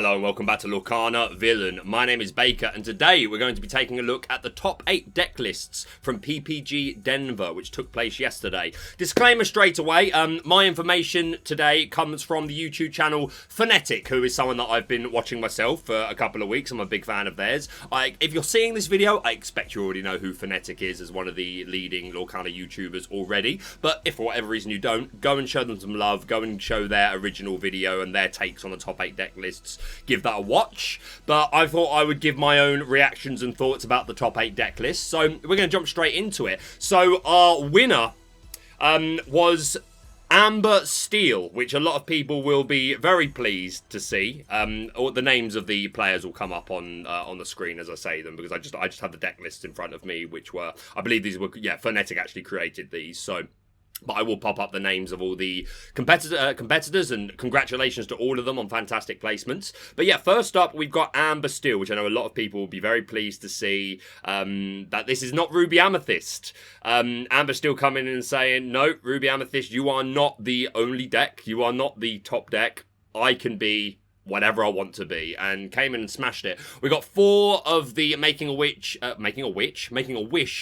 Hello and welcome back to Lorcana Villain. My name is Baker and today we're going to be taking a look at the top 8 deck lists from PPG Denver, which took place yesterday. Disclaimer straight away, my information today comes from the YouTube channel Phonetiic, who is someone that I've been watching myself for a couple of weeks. I'm a big fan of theirs. If you're seeing this video, I expect you already know who Phonetiic is as one of the leading Lorcana YouTubers already. But if for whatever reason you don't, go and show them some love. Go and show their original video and their takes on the top 8 deck lists. Give that a watch, but I thought I would give my own reactions and thoughts about the top 8 deck list, so we're going to jump straight into it. So our winner was Amber Steel, which a lot of people will be very pleased to see. The names of the players will come up on the screen as I say them, because I just have the deck lists in front of me, which were, I believe these were, Phonetiic actually created these, so... But I will pop up the names of all the competitors, and congratulations to all of them on fantastic placements. But yeah, first up, we've got Amber Steel, which I know a lot of people will be very pleased to see that this is not Ruby Amethyst. Amber Steel coming in and saying, no, Ruby Amethyst, you are not the only deck. You are not the top deck. I can be whatever I want to be, and came in and smashed it. We got 4 of the Making a Wish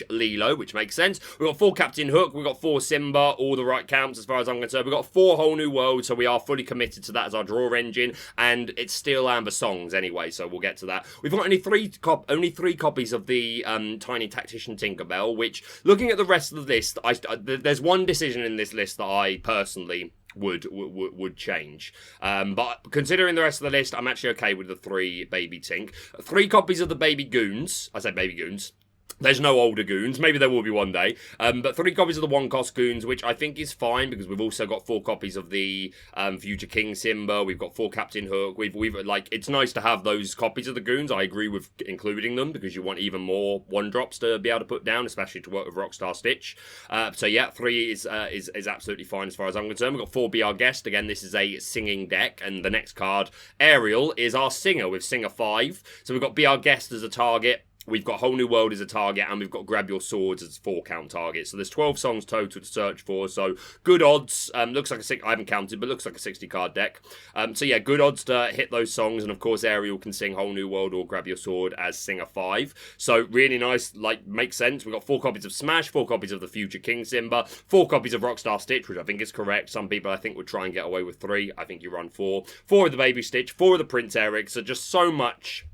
Lilo, which makes sense. We got 4 Captain Hook, we got 4 Simba, all the right counts as far as I'm concerned. We got 4 Whole New World, so we are fully committed to that as our draw engine, and it's still Amber Songs anyway, so we'll get to that. We've got only three copies of the Tiny Tactician Tinkerbell, which, looking at the rest of the list, there's one decision in this list that I personally would change, but considering the rest of the list, I'm actually okay with the 3 Baby Tink. 3 copies of the Baby Goons. I say Baby Goons. There's no older Goons. Maybe there will be one day. But 3 copies of the one-cost Goons, which I think is fine, because we've also got 4 copies of the Future King Simba. We've got 4 Captain Hook. We've like, it's nice to have those copies of the Goons. I agree with including them, because you want even more one-drops to be able to put down, especially to work with Rockstar Stitch. So yeah, 3 is absolutely fine as far as I'm concerned. We've got 4 Be Our Guest. Again, this is a singing deck, and the next card, Ariel, is our singer with Singer 5. So we've got Be Our Guest as a target. We've got Whole New World as a target, and we've got Grab Your Swords as a 4-count target. So there's 12 songs total to search for, so good odds. Looks like I haven't counted, but looks like a 60-card deck. So yeah, good odds to hit those songs, and of course Ariel can sing Whole New World or Grab Your Sword as Singer 5. So really nice, like, makes sense. We've got 4 copies of Smash, 4 copies of the Future King Simba, 4 copies of Rockstar Stitch, which I think is correct. Some people, I think, would try and get away with 3. I think you run 4. 4 of the Baby Stitch, 4 of the Prince Eric, so just so much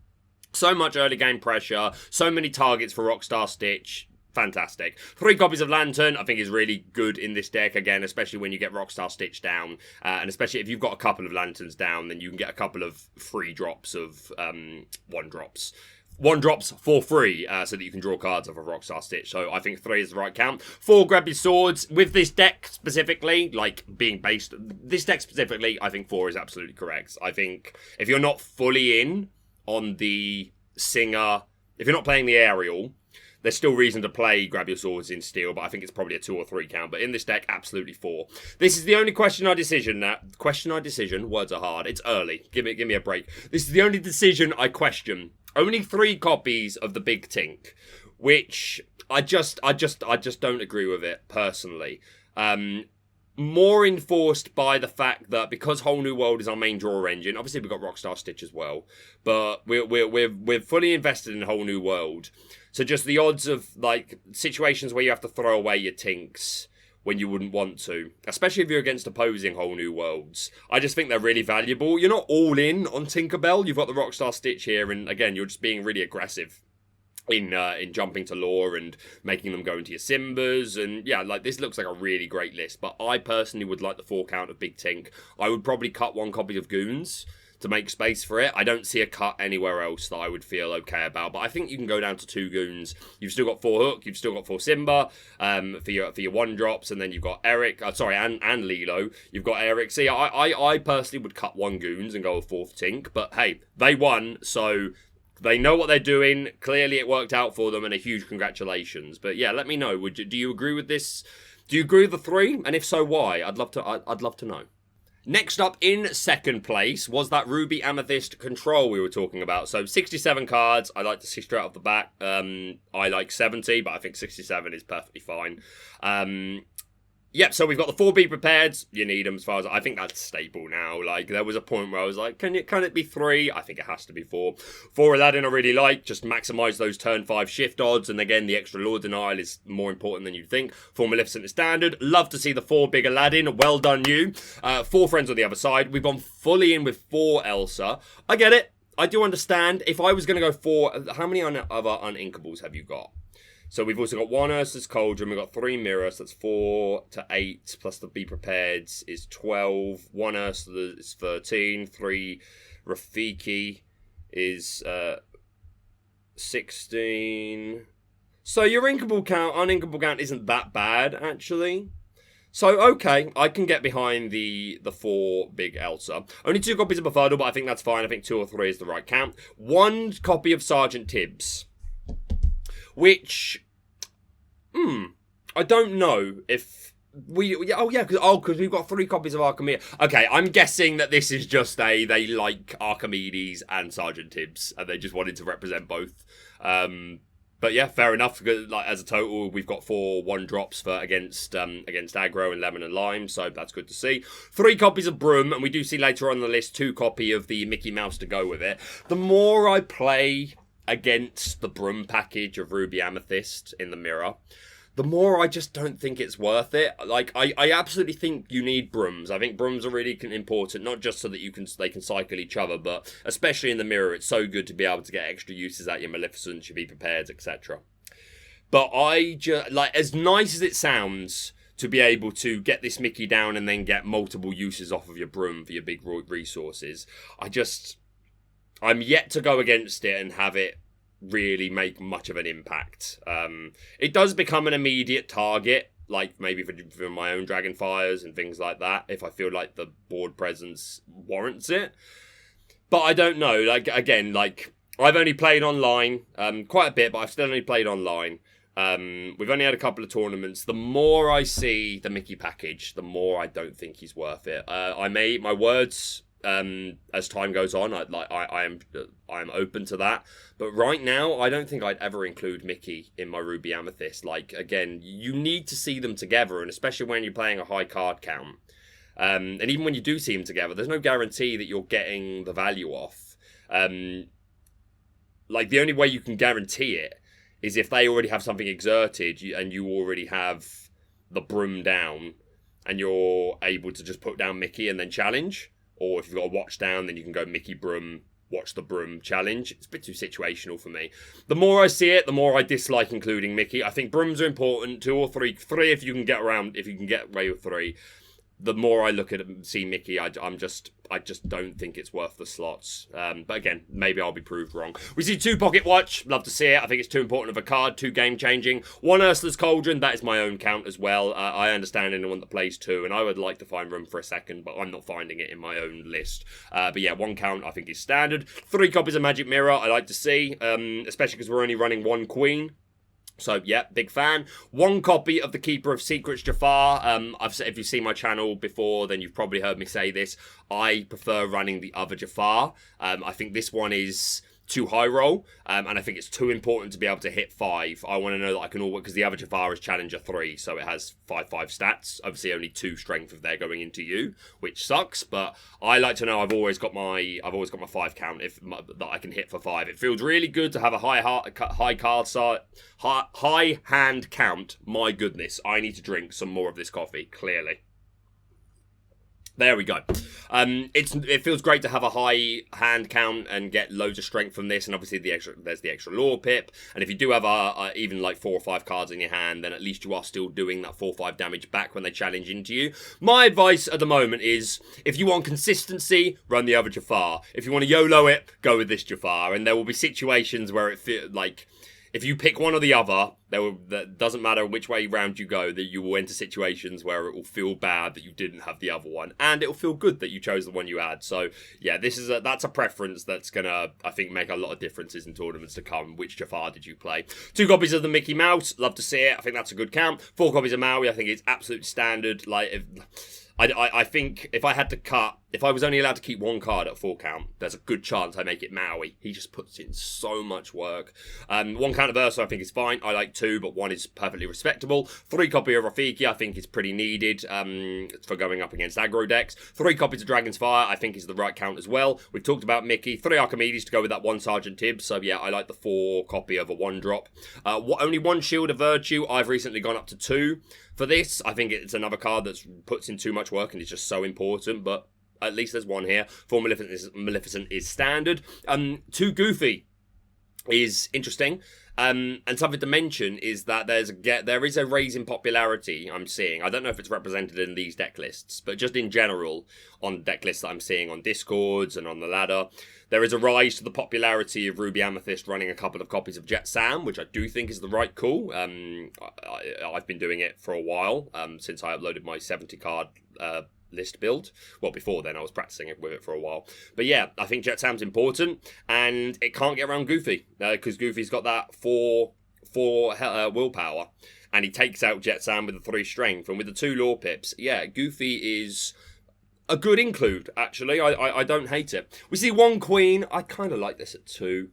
early game pressure, so many targets for Rockstar Stitch. Fantastic. 3 copies of Lantern, I think, is really good in this deck, again, especially when you get Rockstar Stitch down, and especially if you've got a couple of Lanterns down, then you can get a couple of free drops of one-drops for free, so that you can draw cards off of Rockstar Stitch. So I think 3 is the right count. 4 Grab Your Swords. With this deck specifically, like, being based... This deck specifically, I think 4 is absolutely correct. I think if you're not fully in on the singer, if you're not playing the Ariel, there's still reason to play Grab Your Swords in Steel, but I think it's probably a 2 or 3 count. But in this deck, absolutely 4. This is the only question I decision, words are hard. It's early. Give me a break. This is the only decision I question. Only 3 copies of the Big Tink, which I just don't agree with it personally. More enforced by the fact that because Whole New World is our main draw engine, obviously we've got Rockstar Stitch as well, but we're fully invested in Whole New World. So just the odds of, like, situations where you have to throw away your Tinks when you wouldn't want to, especially if you're against opposing Whole New Worlds, I just think they're really valuable. You're not all in on Tinkerbell. You've got the Rockstar Stitch here, and again, you're just being really aggressive in jumping to lore and making them go into your Simbas, and yeah, like, this looks like a really great list, but I personally would like the 4 count of Big Tink. I would probably cut 1 copy of Goons to make space for it. I don't see a cut anywhere else that I would feel okay about, but I think you can go down to 2 Goons. You've still got 4 Hook, you've still got 4 Simba for your 1-drops, and then you've got Eric, and Lilo. You've got Eric. See, I personally would cut 1 Goons and go a 4th Tink, but hey, they won, so they know what they're doing. Clearly it worked out for them, and a huge congratulations. But yeah, let me know. Do you agree with this? Do you agree with the 3? And if so, why? I'd love to know. Next up in second place was that Ruby Amethyst Control we were talking about. So 67 cards. I like to see straight off the bat. I like 70, but I think 67 is perfectly fine. Yep, so we've got the 4 be prepared. You need them as far as I think that's staple now. Like there was a point where I was like, can it be 3? I think it has to be 4. 4 Aladdin I really like. Just maximise those turn 5 shift odds, and again the extra Lord Denial is more important than you'd think. 4 Maleficent is standard. Love to see the 4 big Aladdin. Well done you. 4 friends on the other side. We've gone fully in with 4 Elsa. I get it. I do understand. If I was going to go 4, how many other uninkables have you got? So we've also got 1 Ursa's Cauldron, we've got 3 Mirror, so that's 4 to 8, plus the Be Prepared is 12, 1 Ursa is 13, 3 Rafiki is 16. So your uninkable count isn't that bad, actually. So, okay, I can get behind the 4 big Elsa. Only 2 copies of Befuddle, but I think that's fine. I think 2 or 3 is the right count. 1 copy of Sergeant Tibbs. Which, I don't know if because we've got 3 copies of Archimedes. Okay, I'm guessing that this is just they like Archimedes and Sergeant Tibbs, and they just wanted to represent both. But yeah, fair enough. Like as a total, we've got 4 1-drops for against aggro and lemon and lime, so that's good to see. 3 copies of Broom, and we do see later on the list 2 copy of the Mickey Mouse to go with it. The more I play against the Broom package of Ruby Amethyst in the mirror, the more I just don't think it's worth it. Like, I absolutely think you need Brooms. I think Brooms are really important, not just so that they can cycle each other, but especially in the mirror, it's so good to be able to get extra uses out your Maleficent, your Be Prepared, etc. But I just, like, as nice as it sounds to be able to get this Mickey down and then get multiple uses off of your Broom for your big resources, I'm yet to go against it and have it really make much of an impact. It does become an immediate target, like maybe for my own Dragonfires and things like that, if I feel like the board presence warrants it. But I don't know. Like, again, like, I've only played online quite a bit, but I've still only played online. We've only had a couple of tournaments. The more I see the Mickey package, the more I don't think he's worth it. I may eat my words as time goes on. I am open to that, but right now I don't think I'd ever include Mickey in my Ruby Amethyst. Like, again, you need to see them together, and especially when you're playing a high card count, and even when you do see them together, there's no guarantee that you're getting the value off. Like, the only way you can guarantee it is if they already have something exerted and you already have the Broom down and you're able to just put down Mickey and then challenge. Or if you've got a watch down, then you can go Mickey Broom, watch the Broom challenge. It's a bit too situational for me. The more I see it, the more I dislike including Mickey. I think Brooms are important, 2 or 3 if you can get away with 3. The more I look at it and see Mickey, I just don't think it's worth the slots. But again, maybe I'll be proved wrong. We see 2 Pocket Watch. Love to see it. I think it's too important of a card. 2 game-changing. 1 Ursula's Cauldron. That is my own count as well. I understand anyone that plays 2, and I would like to find room for a second, but I'm not finding it in my own list. But yeah, 1 count I think is standard. 3 copies of Magic Mirror I like to see, especially because we're only running 1 Queen. So, yeah, big fan. 1 copy of the Keeper of Secrets, Jafar. If you've seen my channel before, then you've probably heard me say this. I prefer running the other Jafar. I think this one is too high roll, and I think it's too important to be able to hit 5. I want to know that I can all work, because the other Jafar is Challenger 3, so it has 5/5 stats. Obviously, only 2 strength if they're going into you, which sucks. But I like to know I've always got my 5 count that I can hit for 5. It feels really good to have a high hand count. My goodness, I need to drink some more of this coffee. Clearly. There we go. It feels great to have a high hand count and get loads of strength from this, and obviously there's the extra lore pip. And if you do have even like 4 or 5 cards in your hand, then at least you are still doing that 4/5 damage back when they challenge into you. My advice at the moment is, if you want consistency, run the other Jafar. If you want to YOLO it, go with this Jafar. And there will be situations where it feels like, if you pick one or the other, that doesn't matter which way round you go, that you will enter situations where it will feel bad that you didn't have the other one, and it will feel good that you chose the one you had. So yeah, that's a preference that's gonna, I think, make a lot of differences in tournaments to come. Which Jafar did you play? 2 copies of the Mickey Mouse, love to see it. I think that's a good count. 4 copies of Maui, I think it's absolute standard. Like, I think if I was only allowed to keep one card at 4 count, there's a good chance I make it Maui. He just puts in so much work. 1 count of Ursa I think is fine. I like 2, but 1 is perfectly respectable. 3 copy of Rafiki I think is pretty needed for going up against aggro decks. 3 copies of Dragon's Fire I think is the right count as well. We've talked about Mickey. 3 Archimedes to go with that 1 Sergeant Tibbs. So yeah, I like the 4 copy of a 1-drop. Only 1 Shield of Virtue. I've recently gone up to 2 for this. I think it's another card that puts in too much work and is just so important, but at least there's 1 here. 4 Maleficent is standard. 2 Goofy is interesting. And something to mention is that there is a raise in popularity I'm seeing. I don't know if it's represented in these deck lists, but just in general on deck lists that I'm seeing on Discords and on the ladder, there is a rise to the popularity of Ruby Amethyst running a couple of copies of Jet Sam, which I do think is the right call. I've been doing it for a while, since I uploaded my 70 card list build. Well, before then I was practicing with it for a while. But yeah, I think Jet Sam's important, and it can't get around Goofy, because Goofy's got that 4 willpower, and he takes out Jet Sam with the 3 strength, and with the 2 lore pips, yeah, Goofy is a good include, actually. I don't hate it. We see 1 Queen. I kind of like this at 2,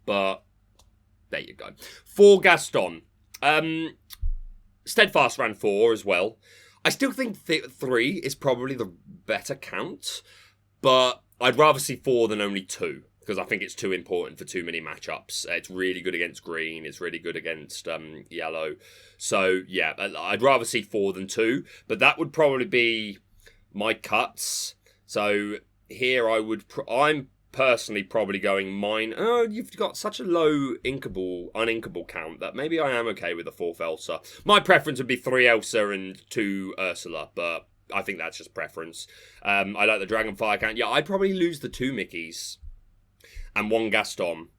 but there you go. 4 Gaston. Steadfast ran 4 as well. I still think 3 is probably the better count, but I'd rather see 4 than only 2, because I think it's too important for too many matchups. It's really good against green, it's really good against yellow. So yeah, I'd rather see 4 than 2, but that would probably be my cuts. So here I'm personally probably going mine. Oh, you've got such a low uninkable count that maybe I am okay with a 4th Elsa. My preference would be 3 Elsa and 2 Ursula, but I think that's just preference. I like the Dragonfire count. Yeah, I'd probably lose the 2 Mickeys and 1 Gaston.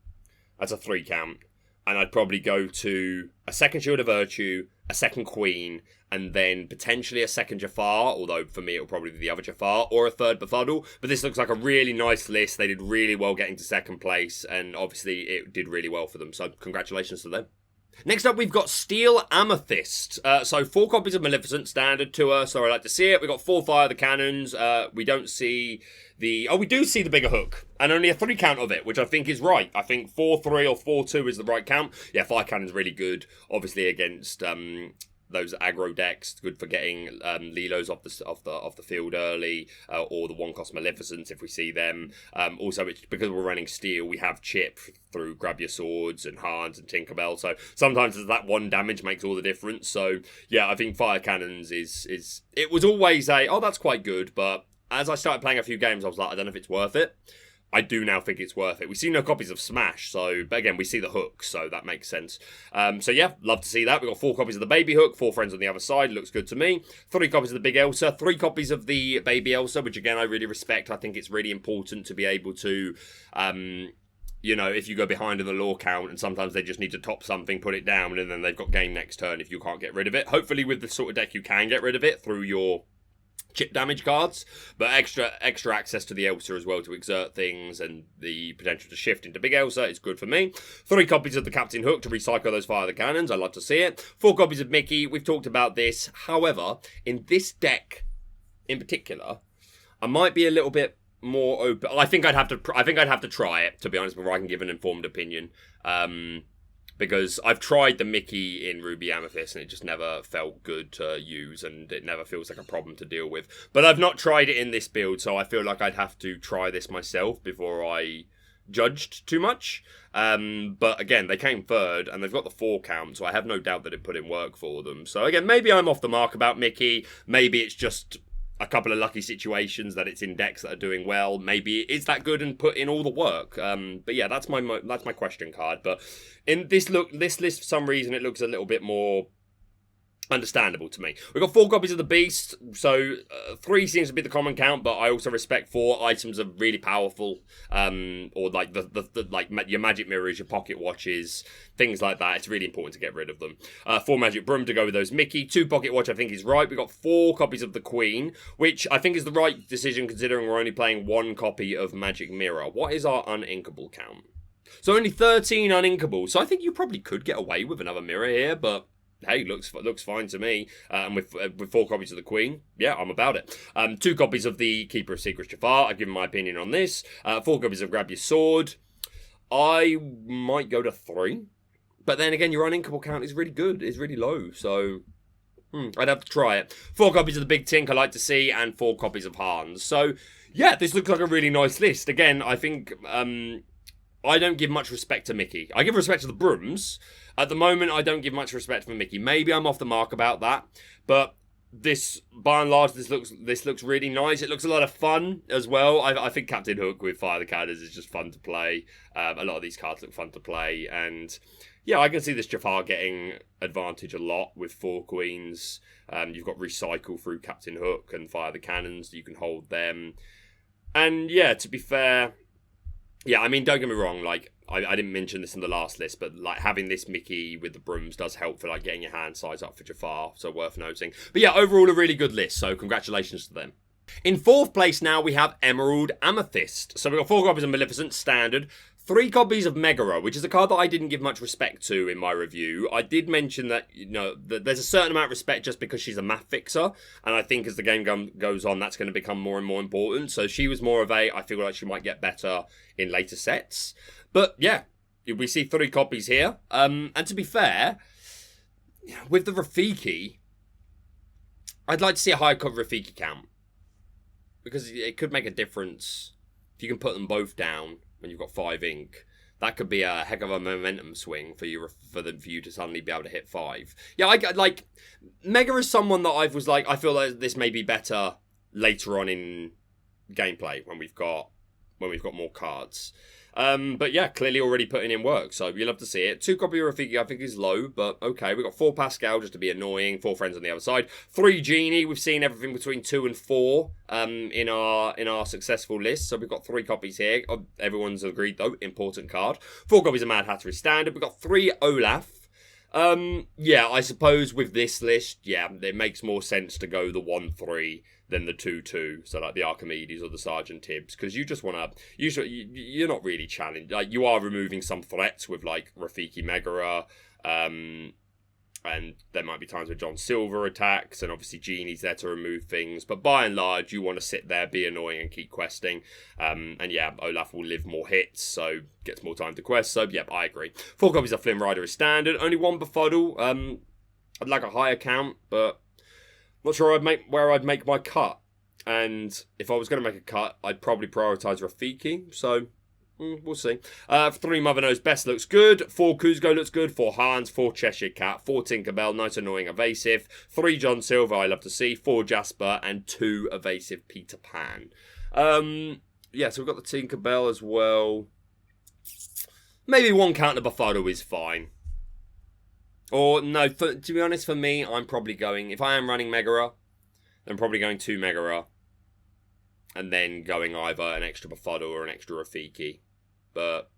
That's a 3 count. And I'd probably go to a 2nd Shield of Virtue, a 2nd Queen, and then potentially a 2nd Jafar, although for me it'll probably be the other Jafar, or a 3rd Befuddle. But this looks like a really nice list. They did really well getting to 2nd place, and obviously it did really well for them, so congratulations to them. Next up, we've got Steel Amethyst. So 4 copies of Maleficent, standard to her, so I like to see it. We've got 4 Fire the Cannons. We don't see we do see the bigger hook, and only a 3 count of it, which I think is right. I think 4-3 or 4-2 is the right count. Yeah, Fire Cannon's really good, obviously against those aggro decks. Good for getting Lilos off the field early, or the 1-cost Maleficents if we see them. Also, it's because we're running Steel, we have Chip through Grab Your Swords and Hans and Tinkerbell. So sometimes that 1 damage makes all the difference. So yeah, I think Fire Cannons is it was always that's quite good, but as I started playing a few games, I was like, I don't know if it's worth it. I do now think it's worth it. We see no copies of Smash, but again, we see the hook, so that makes sense. So yeah, love to see that. We've got 4 copies of the Baby Hook, 4 friends on the other side, looks good to me. 3 copies of the Big Elsa, 3 copies of the Baby Elsa, which again, I really respect. I think it's really important to be able to, if you go behind in the lore count, and sometimes they just need to top something, put it down, and then they've got game next turn if you can't get rid of it. Hopefully with the sort of deck, you can get rid of it through your chip damage cards, but extra access to the Elsa as well to exert things, and the potential to shift into Big Elsa is good for me. 3 copies of the Captain Hook to recycle those Fire the Cannons. I love to see it. 4 copies of Mickey. We've talked about this. However, in this deck in particular, I might be a little bit more open. I think I'd have to try it, to be honest, before I can give an informed opinion. Because I've tried the Mickey in Ruby Amethyst and it just never felt good to use, and it never feels like a problem to deal with. But I've not tried it in this build, so I feel like I'd have to try this myself before I judged too much. But again, they came 3rd and they've got the 4 count, so I have no doubt that it put in work for them. So again, maybe I'm off the mark about Mickey. Maybe it's just a couple of lucky situations that it's in decks that are doing well. Maybe it's that good and put in all the work. But yeah, that's my question card. But in this list, for some reason, it looks a little bit more understandable to me. We've got 4 copies of the Beast, so 3 seems to be the common count, but I also respect 4 items are really powerful, or like your magic mirrors, your pocket watches, things like that. It's really important to get rid of them. 4 magic broom to go with those Mickey. 2 pocket watch I think is right. We've got 4 copies of the Queen, which I think is the right decision considering we're only playing 1 copy of magic mirror. What is our uninkable count? So only 13 uninkable, so I think you probably could get away with another mirror here, but hey, looks fine to me. And with 4 copies of the Queen, yeah, I'm about it. 2 copies of the Keeper of Secrets Jafar. I've given my opinion on this. 4 copies of Grab Your Sword. I might go to 3. But then again, your uninkable count is really good. It's really low, so I'd have to try it. 4 copies of the Big Tink I like to see, and 4 copies of Hans. So, yeah, this looks like a really nice list. Again, I think I don't give much respect to Mickey. I give respect to the Brooms. At the moment, I don't give much respect for Mickey. Maybe I'm off the mark about that, but this, by and large, this looks really nice. It looks a lot of fun as well. I think Captain Hook with Fire the Cannons is just fun to play. A lot of these cards look fun to play, and yeah, I can see this Jafar getting advantage a lot with 4 queens. You've got Recycle through Captain Hook and Fire the Cannons. You can hold them, and yeah, to be fair, yeah, I mean, don't get me wrong, like, I didn't mention this in the last list, but like having this Mickey with the Brooms does help for like getting your hand size up for Jafar, so worth noting. But yeah, overall a really good list, so congratulations to them. In 4th place now we have Emerald Amethyst. So we've got 4 copies of Maleficent, standard. 3 copies of Megara, which is a card that I didn't give much respect to in my review. I did mention that, you know, that there's a certain amount of respect just because she's a math fixer, and I think as the game goes on, that's going to become more and more important. So she was more of a, I feel like she might get better in later sets. But yeah, we see 3 copies here. And to be fair, with the Rafiki, I'd like to see a higher Rafiki count, because it could make a difference if you can put them both down when you've got 5 ink. That could be a heck of a momentum swing for you to suddenly be able to hit 5. Yeah, I like Mega is someone that I was like, I feel like this may be better later on in gameplay when we've got more cards. But yeah, clearly already putting in work, so you'll love to see it. 2 copy of Rafiki I think is low, but okay. We've got 4 Pascal just to be annoying, 4 friends on the other side. 3 Genie, we've seen everything between 2 and 4 in our successful list, so we've got 3 copies here. Everyone's agreed though, important card. 4 copies of Mad Hatter is standard. We've got 3 Olaf. Yeah, I suppose with this list, yeah, it makes more sense to go the 1-3 than the 2-2, so like the Archimedes or the Sergeant Tibbs, because you just want to, you're not really challenged, like you are removing some threats with like Rafiki Megara, and there might be times where John Silver attacks, and obviously Genie's there to remove things, but by and large, you want to sit there, be annoying, and keep questing, and yeah, Olaf will live more hits, so gets more time to quest, so yep, I agree. 4 copies of Flynn Rider is standard, only 1 Befuddle, I'd like a higher count, but not sure where I'd make my cut, and if I was going to make a cut, I'd probably prioritise Rafiki, so we'll see. 3 Mother Knows Best looks good, 4 Kuzco looks good, 4 Hans, 4 Cheshire Cat, 4 Tinkerbell, nice annoying evasive, 3 John Silver, I love to see, 4 Jasper, and 2 evasive Peter Pan. Yeah, so we've got the Tinkerbell as well. Maybe 1 counter Befuddle is fine. Or, no, to be honest, for me, I'm probably going, if I am running Megara, then I'm probably going 2 Megara, and then going either an extra Befuddle or an extra Rafiki. But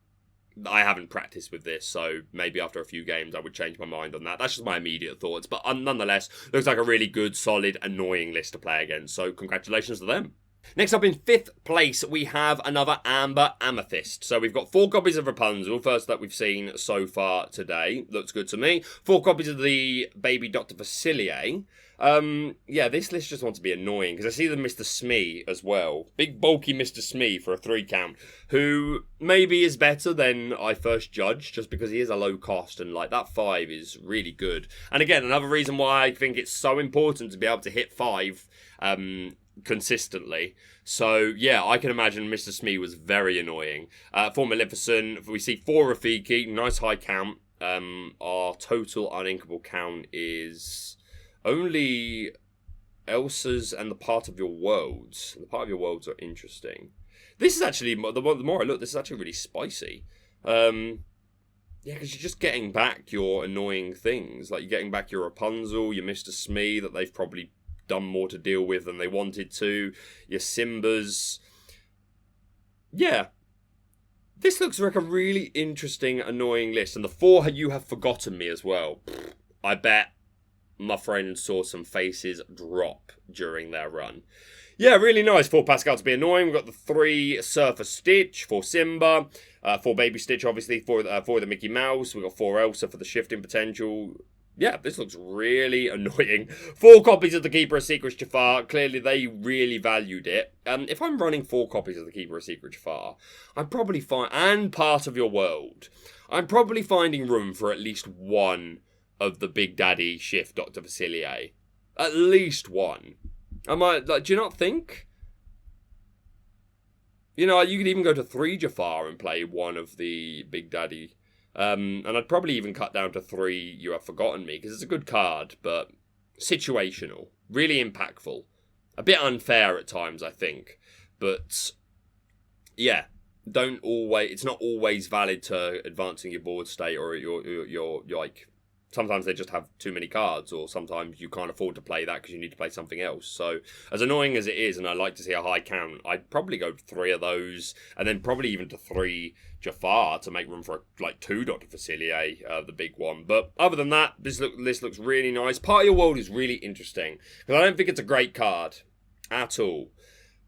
I haven't practiced with this, so maybe after a few games I would change my mind on that. That's just my immediate thoughts, but nonetheless, looks like a really good, solid, annoying list to play against, so congratulations to them. Next up in 5th place, we have another Amber Amethyst. So we've got 4 copies of Rapunzel, first that we've seen so far today. Looks good to me. 4 copies of the baby Dr. Facilier. Yeah, this list just wants to be annoying, because I see the Mr. Smee as well. Big, bulky Mr. Smee for a 3 count, who maybe is better than I first judged, just because he is a low cost, and like that 5 is really good. And again, another reason why I think it's so important to be able to hit 5, consistently. So yeah, I can imagine Mr. Smee was very annoying. For Maleficent, we see 4 Rafiki, nice high count. Our total uninkable count is only Elsa's and the Part of Your Worlds. The Part of Your Worlds are interesting. This is actually, the more I look, this is actually really spicy. Yeah, because you're just getting back your annoying things. Like, you're getting back your Rapunzel, your Mr. Smee that they've probably done more to deal with than they wanted to. Your Simbas. Yeah. This looks like a really interesting, annoying list. And the 4 You Have Forgotten Me as well. I bet my friend saw some faces drop during their run. Yeah, really nice. 4 Pascal to be annoying. We've got the 3 Surfer Stitch, 4 Simba, 4 Baby Stitch, obviously, for the Mickey Mouse. We've got 4 Elsa for the shifting potential. Yeah, this looks really annoying. 4 copies of the Keeper of Secrets Jafar. Clearly, they really valued it. If I'm running 4 copies of the Keeper of Secrets Jafar, I'm probably and Part of Your World, I'm probably finding room for at least one of the Big Daddy Shift Dr. Facilier. At least one. I might, like, do you not think? You know, you could even go to 3 Jafar and play one of the Big Daddy. And I'd probably even cut down to 3 You Have Forgotten Me, because it's a good card, but situational. Really impactful. A bit unfair at times, I think. But, yeah. It's not always valid to advancing your board state or your like... Sometimes they just have too many cards, or sometimes you can't afford to play that because you need to play something else. So, as annoying as it is, and I like to see a high count, I'd probably go to 3 of those, and then probably even to 3 Jafar to make room for, like, 2 Dr. Facilier, the big one. But other than that, this looks really nice. Part of Your World is really interesting, because I don't think it's a great card at all.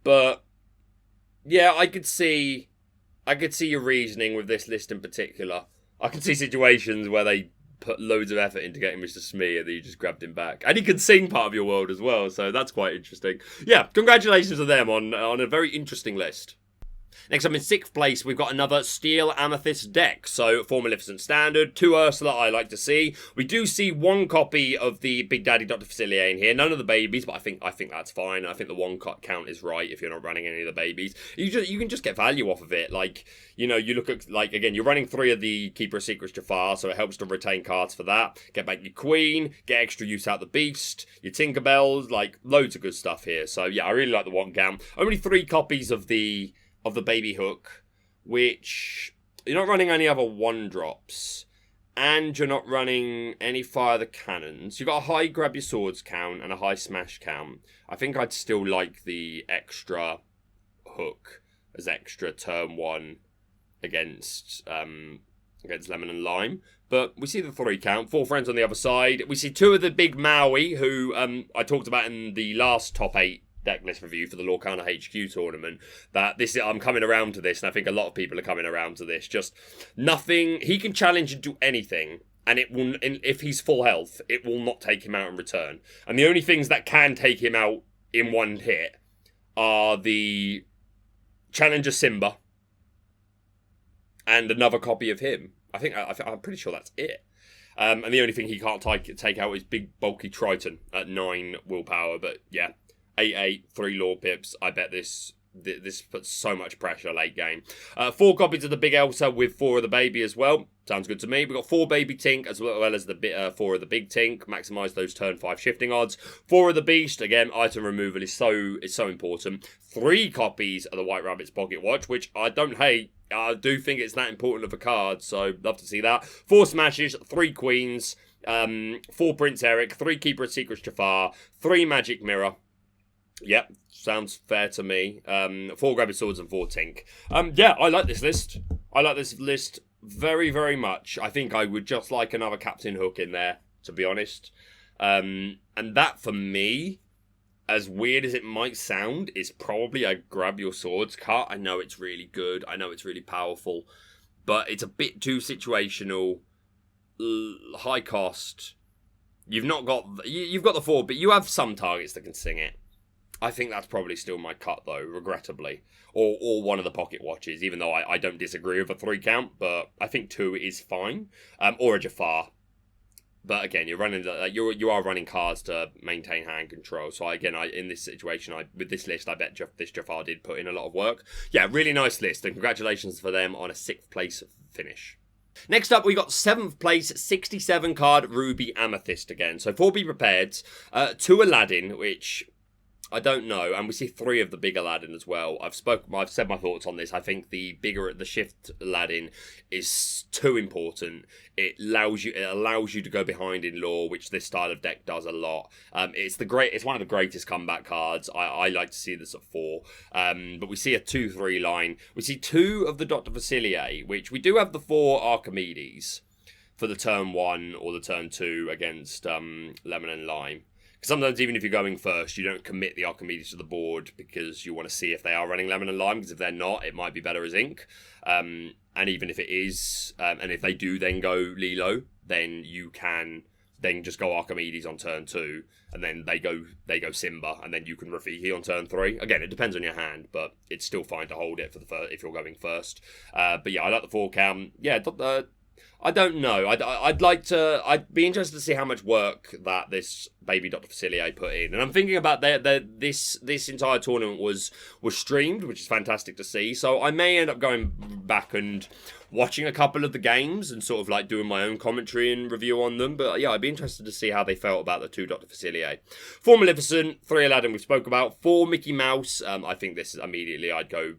But, yeah, I could see your reasoning with this list in particular. I could see situations where they put loads of effort into getting Mr. Smee, and then you just grabbed him back. And he can sing Part of Your World as well, so that's quite interesting. Yeah, congratulations to them on a very interesting list. Next up in 6th place, we've got another Steel Amethyst deck. So, 4 Maleficent Standard, 2 Ursula I like to see. We do see 1 copy of the Big Daddy Dr. Facilier in here. None of the babies, but I think that's fine. I think the 1 count is right if you're not running any of the babies. You can just get value off of it. Like, you know, you look at, like, again, you're running 3 of the Keeper of Secrets Jafar, so it helps to retain cards for that. Get back your Queen, get extra use out the Beast, your Tinkerbells, like, loads of good stuff here. So, yeah, I really like the 1 count. Only 3 copies of the Baby Hook, which you're not running any other 1-drops, and you're not running any Fire the Cannons. You've got a high Grab Your Swords count and a high Smash count. I think I'd still like the extra Hook as extra turn 1 against Lemon and Lime. But we see the 3 count, 4 friends on the other side. We see 2 of the big Maui, who I talked about in the last top 8 deck list review for the Lorcana HQ tournament, that I'm coming around to this, and I think a lot of people are coming around to this. Just nothing, he can challenge and do anything, and it will, if he's full health, it will not take him out in return. And the only things that can take him out in 1 hit are the Challenger Simba and another copy of him. I'm pretty sure that's it. And the only thing he can't take out is big bulky Triton at 9 willpower. But yeah, 8/8, 3 Lord Pips. I bet this puts so much pressure late game. 4 copies of the Big Elsa with 4 of the baby as well. Sounds good to me. We've got 4 baby Tink as well as the 4 of the big Tink. Maximise those turn 5 shifting odds. 4 of the Beast. Again, item removal is so important. 3 copies of the White Rabbit's Pocket Watch, which I don't hate. I do think it's that important of a card, so love to see that. 4 Smashes, 3 Queens, 4 Prince Eric, 3 Keeper of Secrets Jafar, 3 Magic Mirror. Yep, sounds fair to me. 4 Grab Your Swords and 4 Tink. Yeah, I like this list. I like this list very, very much. I think I would just like another Captain Hook in there, to be honest. And that, for me, as weird as it might sound, is probably a Grab Your Swords card. I know it's really good. I know it's really powerful. But it's a bit too situational. High cost. You've got the 4, but you have some targets that can sing it. I think that's probably still my cut, though, regrettably. Or one of the pocket watches, even though I don't disagree with a 3 count, but I think 2 is fine. Or a Jafar. But again, you are running cards to maintain hand control. So again, in this situation, with this list, I bet this Jafar did put in a lot of work. Yeah, really nice list, and congratulations for them on a 6th place finish. Next up, we got 7th place, 67 card Ruby Amethyst again. So 4 Be Prepared, 2 Aladdin, which I don't know, and we see 3 of the big Aladdin as well. I've said my thoughts on this. I think the shift Aladdin is too important. It allows you to go behind in lore, which this style of deck does a lot. It's one of the greatest comeback cards. I like to see this at 4. But we see a 2-3 line. We see 2 of the Dr. Facilier, which we do have the 4 Archimedes for the turn 1 or the turn 2 against Lemon and Lime. Because sometimes even if you're going first, you don't commit the Archimedes to the board because you want to see if they are running Lemon and Lime, because if they're not, it might be better as Ink. And even if it is, and if they do then go Lilo, then you can then just go Archimedes on turn 2, and then they go Simba, and then you can Rafiki on turn 3. Again, it depends on your hand, but it's still fine to hold it for the first, if you're going first. But yeah, I like the 4 count. Yeah, I don't know. I'd be interested to see how much work that this baby Dr. Facilier put in. And I'm thinking about this entire tournament was streamed, which is fantastic to see. So I may end up going back and watching a couple of the games and sort of like doing my own commentary and review on them. But yeah, I'd be interested to see how they felt about the 2 Dr. Facilier. 4 Maleficent, 3 Aladdin we spoke about, 4 Mickey Mouse. I think this is immediately I'd go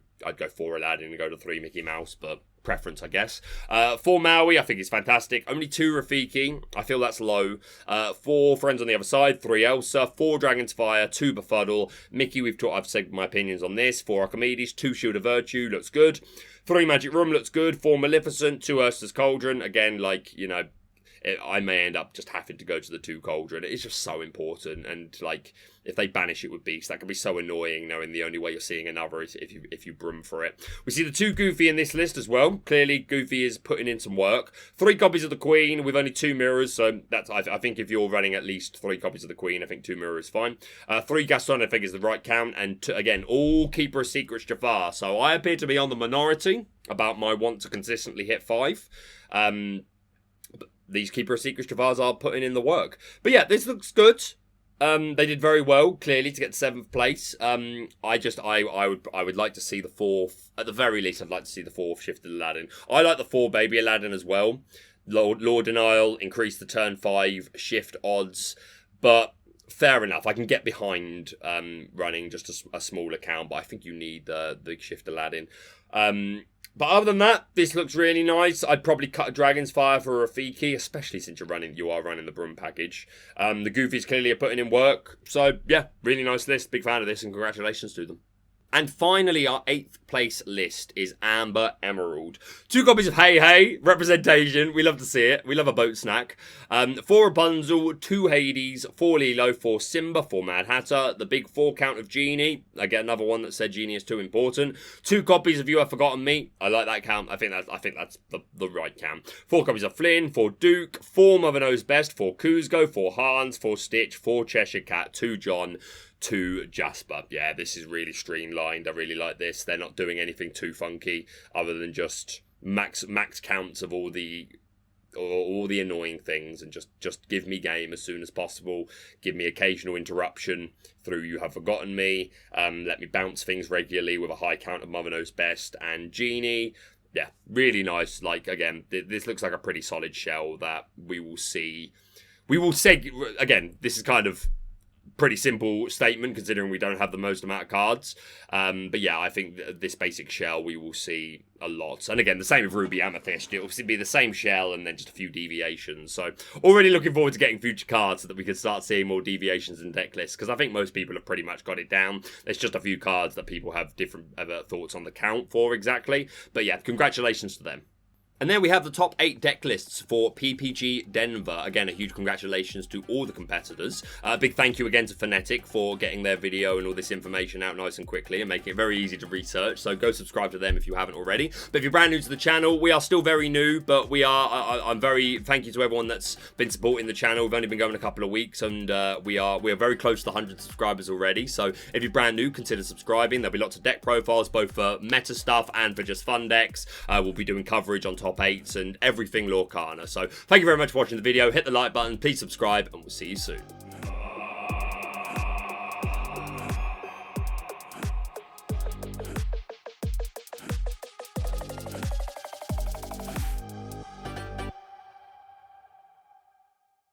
4 Aladdin and go to 3 Mickey Mouse, but preference, I guess. 4 Maui, I think is fantastic. Only 2 Rafiki, I feel that's low. 4 Friends on the Other Side, 3 Elsa, 4 Dragon's Fire, 2 Befuddle. Mickey, I've said my opinions on this. 4 Archimedes, 2 Shield of Virtue, looks good. 3 Magic Room, looks good. 4 Maleficent, 2 Ursa's Cauldron. Again, like, you know, I may end up just having to go to the 2 Cauldron. It's just so important, and like, if they banish it with Beast, that can be so annoying, knowing the only way you're seeing another is if you broom for it. We see the 2 Goofy in this list as well. Clearly, Goofy is putting in some work. 3 copies of the Queen with only 2 mirrors, so that's I think if you're running at least 3 copies of the Queen, I think 2 mirrors is fine. 3 Gaston, I think, is the right count, and again, all Keeper of Secrets Jafar. So I appear to be on the minority about my want to consistently hit 5. These Keeper of Secrets Javars are putting in the work. But yeah, this looks good. They did very well, clearly, to get 7th place. I would like to see the 4th, at the very least, I'd like to see the 4th Shifted Aladdin. I like the 4 Baby Aladdin as well. Lord Denial, increase the turn 5 shift odds, but fair enough. I can get behind running just a small account, but I think you need the big Shift Aladdin. But other than that, this looks really nice. I'd probably cut a Dragon's Fire for a Rafiki, especially since you are running the Broom package. The Goofies clearly are putting in work. So, yeah, really nice list. Big fan of this, and congratulations to them. And finally, our 8th place list is Amber Emerald. 2 copies of Hey Hey, representation. We love to see it. We love a boat snack. 4 Rapunzel, 2 Hades, 4 Lilo, 4 Simba, 4 Mad Hatter. The big 4 count of Genie. I get another one that said Genie is too important. 2 copies of You Have Forgotten Me. I like that count. I think that's the right count. 4 copies of Flynn, 4 Duke, 4 Mother Knows Best, 4 Kuzco, 4 Hans, 4 Stitch, 4 Cheshire Cat, 2 John, 2 Jasper. Yeah, this is really streamlined. I really like this. They're not doing anything too funky other than just max counts of all the annoying things, and just give me game as soon as possible. Give me occasional interruption through You Have Forgotten Me. Let me bounce things regularly with a high count of Mother Knows Best and Genie. Yeah, really nice. Like, again, this looks like a pretty solid shell that we will see. Again, this is kind of pretty simple statement considering we don't have the most amount of cards, but yeah, I think this basic shell we will see a lot. And again, the same with Ruby Amethyst. It'll be the same shell and then just a few deviations. So already looking forward to getting future cards so that we can start seeing more deviations in deck lists, because I think most people have pretty much got it down. There's just a few cards that people have different thoughts on the count for exactly, but yeah, congratulations to them. And there we have the top 8 deck lists for PPG Denver. Again, a huge congratulations to all the competitors. Big thank you again to Phonetiic for getting their video and all this information out nice and quickly and making it very easy to research. So go subscribe to them if you haven't already. But if you're brand new to the channel, we are still very new, but we are. Thank you to everyone that's been supporting the channel. We've only been going a couple of weeks, and we are very close to 100 subscribers already. So if you're brand new, consider subscribing. There'll be lots of deck profiles, both for meta stuff and for just fun decks. We'll be doing coverage on top 8s and everything Lorcana. So thank you very much for watching the video. Hit the like button, please subscribe, and we'll see you soon.